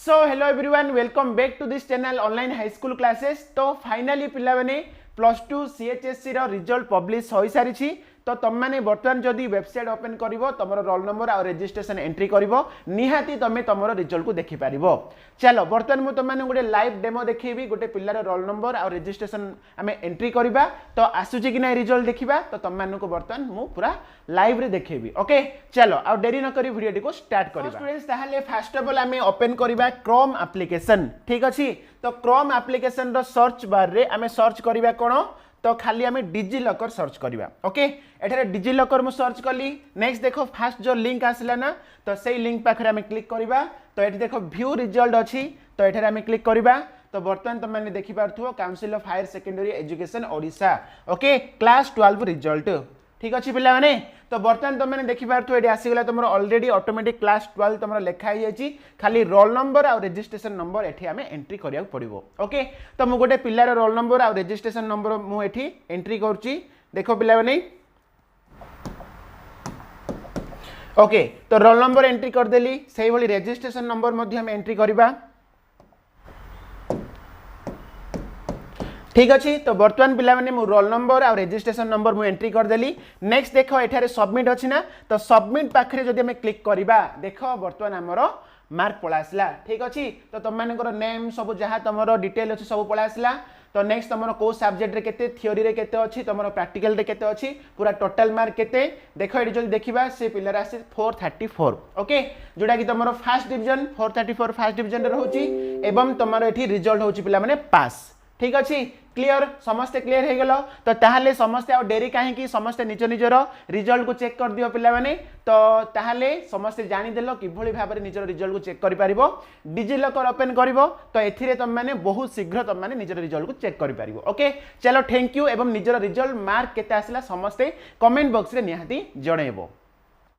So hello everyone welcome back to this channel online high school classes. तो finally पिला माने +2 CHSE रो result publish हो सारी। तो तुम मैंने बर्तमान जदि वेबसाइट ओपन करिवो तुमरो रोल नंबर और रजिस्ट्रेशन एंट्री करिवो निहाती तुम तुमरो रिजल्ट को देखि पारिबो। चलो बर्तमान मु तुम मैंने गोटे लाइव डेमो देखिबी गोटे पिल्लार रोल नंबर और रजिस्ट्रेशन आमे एंट्री करिबा। तो आसुची कि नै रिजल्ट देखिबा। तो तुम मानन को बर्तमान मु पूरा लाइव रे देखिबी। ओके चलो आ देरी न करी वीडियो को स्टार्ट करिबा। स्टूडेंट्स ताहाले फर्स्ट ऑफ ऑल आमे ओपन करिबा क्रोम एप्लीकेशन। ठीक अछि। तो क्रोम एप्लीकेशन रो सर्च बार रे आमे सर्च करिबा कोन तो खाली आमे डिजी लॉकर सर्च करिबा। ओके एठारे डिजी लॉकर मु सर्च कली। नेक्स्ट देखो फास्ट जो लिंक आसला ना तो सेही लिंक पाखरे आमे क्लिक करिबा। तो एठी देखो व्यू रिजल्ट अछि तो एठारे आमे क्लिक करिबा। तो बर्तमान तुम मैंने देखि पारथुओ council of higher secondary education Odisha. Okay class 12 result. ठीक अच्छे पिला माने। तो बर्तमान तुम मैंने देखि पारथुओ एठी आसीगला तुमरो ऑलरेडी ऑटोमेटिक क्लास 12 तुमरो लेखा ही अछि। खाली रोल नंबर और रजिस्ट्रेशन नंबर एठी हमें एंट्री करिया पड़िबो। ओके तो मु गोटे पिल्लार रोल नंबर और रजिस्ट्रेशन नंबर मु एठी एंट्री करछि। देखो पिला माने ओके तो रोल नंबर एंट्री कर देली सेही भली रजिस्ट्रेशन नंबर मध्ये हम एंट्री करिबा। ठीक अच्छे। तो बर्तमान पिला माने मु रोल नंबर और रजिस्ट्रेशन नंबर मु एंट्री कर देली। नेक्स्ट देखो एठारे सबमिट अछि ना तो सबमिट पाखरे जदि हमें क्लिक करिबा देखो बर्तमान हमरो मार्क पळा आसला। ठीक अछि। तो तुम मानकर नेम सब जहा तमरो डिटेल अछि सब पळा आसला। तो नेक्स्ट तमरो को सब्जेक्ट रे केते थ्योरी रे केते अछि तमरो प्रैक्टिकल रे केते अछि पूरा टोटल मार्क केते देखो एडी जल्दी देखिबा से पिलर आसे 434। ओके जोडा कि तमरो फर्स्ट डिवीजन 434 फर्स्ट डिवीजन रे रहउची एवं तमरो एठी रिजल्ट होउची पिला माने पास। ठीक अच्छे क्लियर समस्ते क्लियर हो गल। तो ताहले समस्ते आ डेरी कहीं समस्ते निज निजर रिजल्ट को चेक कर दियो पिला माने। तो ताहले समस्ते जानी देलो किभली भाबरे निजर रिजल्ट को चेक करि पारिबो। डिजी लॉकर ओपन करिवो तो एथिरे तुम माने बहुत शीघ्र तुम माने निजर रिजल्ट को चेक करि पारिबो। ओके चलो थैंक यू एवं निजर रिजल्ट मार्क केते आसला समस्ते कमेंट बॉक्स रे निहाती जणैबो।